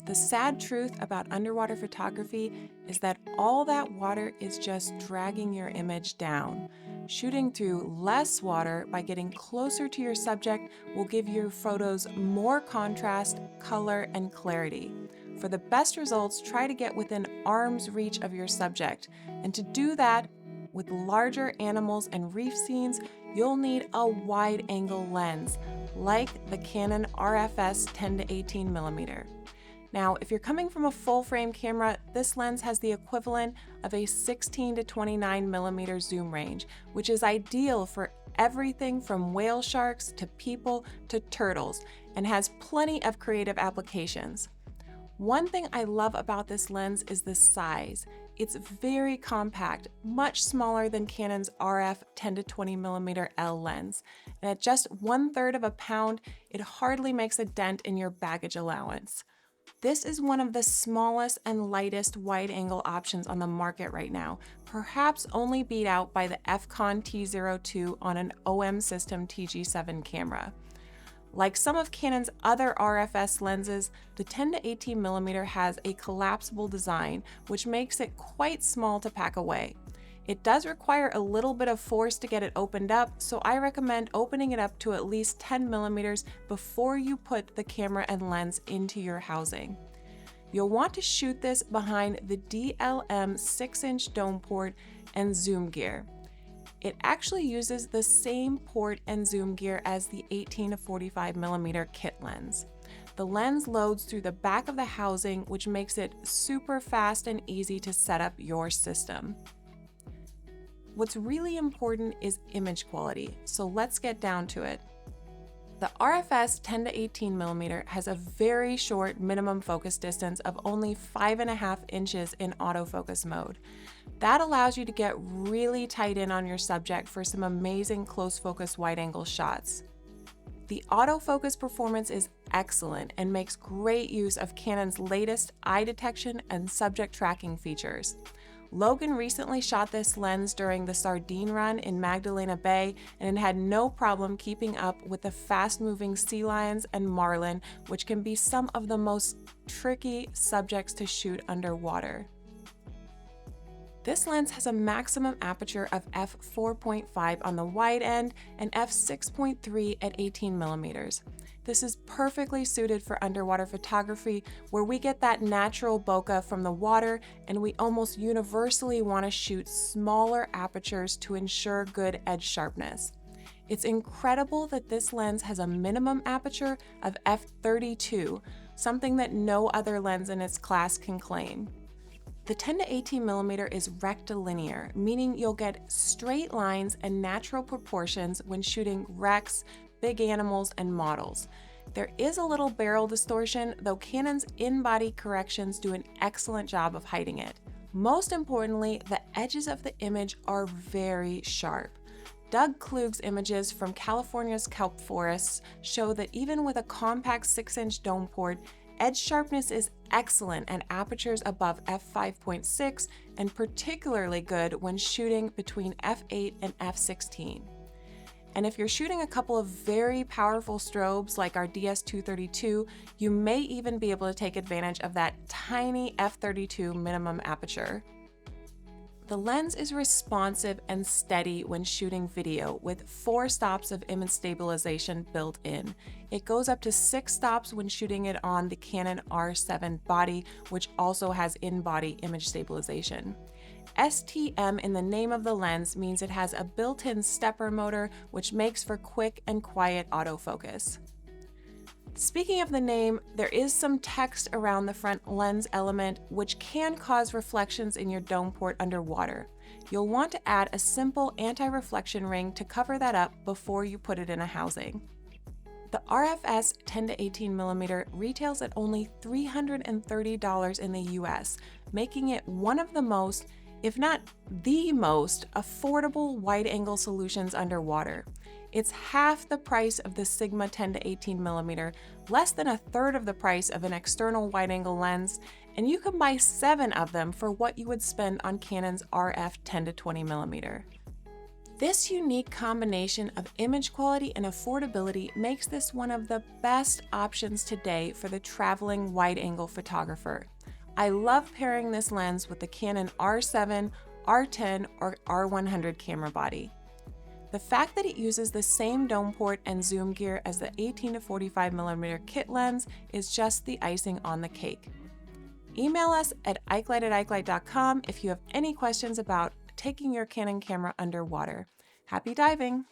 The sad truth about underwater photography is that all that water is just dragging your image down. Shooting through less water by getting closer to your subject will give your photos more contrast, color, and clarity. For the best results, try to get within arm's reach of your subject. And to do that, with larger animals and reef scenes, you'll need a wide-angle lens, like the Canon RF-S 10 to 18mm. Now, if you're coming from a full-frame camera, this lens has the equivalent of a 16 to 29mm zoom range, which is ideal for everything from whale sharks to people to turtles, and has plenty of creative applications. One thing I love about this lens is the size. It's very compact, much smaller than Canon's RF 10 to 20mm L lens, and at just 1/3 of a pound, it hardly makes a dent in your baggage allowance. This is one of the smallest and lightest wide-angle options on the market right now, perhaps only beat out by the F-Con T02 on an OM System TG7 camera. Like some of Canon's other RF-S lenses, the 10 to 18mm has a collapsible design, which makes it quite small to pack away. It does require a little bit of force to get it opened up, so I recommend opening it up to at least 10mm before you put the camera and lens into your housing. You'll want to shoot this behind the DLM 6-inch dome port and zoom gear. It actually uses the same port and zoom gear as the 18 to 45mm kit lens. The lens loads through the back of the housing, which makes it super fast and easy to set up your system. What's really important is image quality, so let's get down to it. The RF-S 10 to 18mm has a very short minimum focus distance of only 5.5 inches in autofocus mode. That allows you to get really tight in on your subject for some amazing close focus wide-angle shots. The autofocus performance is excellent and makes great use of Canon's latest eye detection and subject tracking features. Logan recently shot this lens during the sardine run in Magdalena Bay, and it had no problem keeping up with the fast-moving sea lions and marlin, which can be some of the most tricky subjects to shoot underwater. This lens has a maximum aperture of f4.5 on the wide end and f6.3 at 18mm. This is perfectly suited for underwater photography, where we get that natural bokeh from the water, and we almost universally want to shoot smaller apertures to ensure good edge sharpness. It's incredible that this lens has a minimum aperture of f32, something that no other lens in its class can claim. The 10 to 18mm is rectilinear, meaning you'll get straight lines and natural proportions when shooting wrecks, big animals, and models. There is a little barrel distortion, though Canon's in-body corrections do an excellent job of hiding it. Most importantly, the edges of the image are very sharp. Doug Klug's images from California's kelp forests show that even with a compact 6-inch dome port, edge sharpness is excellent at apertures above f5.6 and particularly good when shooting between f8 and f16. And if you're shooting a couple of very powerful strobes like our DS232, you may even be able to take advantage of that tiny f32 minimum aperture. The lens is responsive and steady when shooting video with 4 stops of image stabilization built in. It goes up to 6 stops when shooting it on the Canon R7 body, which also has in-body image stabilization. STM in the name of the lens means it has a built-in stepper motor, which makes for quick and quiet autofocus. Speaking of the name, there is some text around the front lens element, which can cause reflections in your dome port underwater. You'll want to add a simple anti-reflection ring to cover that up before you put it in a housing. The RF-S 10 to 18mm retails at only $330 in the US, making it one of the most, if not the most, affordable wide-angle solutions underwater. It's half the price of the Sigma 10 to 18mm, less than 1/3 of the price of an external wide-angle lens, and you can buy 7 of them for what you would spend on Canon's RF 10 to 20mm. This unique combination of image quality and affordability makes this one of the best options today for the traveling wide-angle photographer. I love pairing this lens with the Canon R7, R10, or R100 camera body. The fact that it uses the same dome port and zoom gear as the 18 to 45mm kit lens is just the icing on the cake. Email us at ikelite@ikelite.com if you have any questions about taking your Canon camera underwater. Happy diving!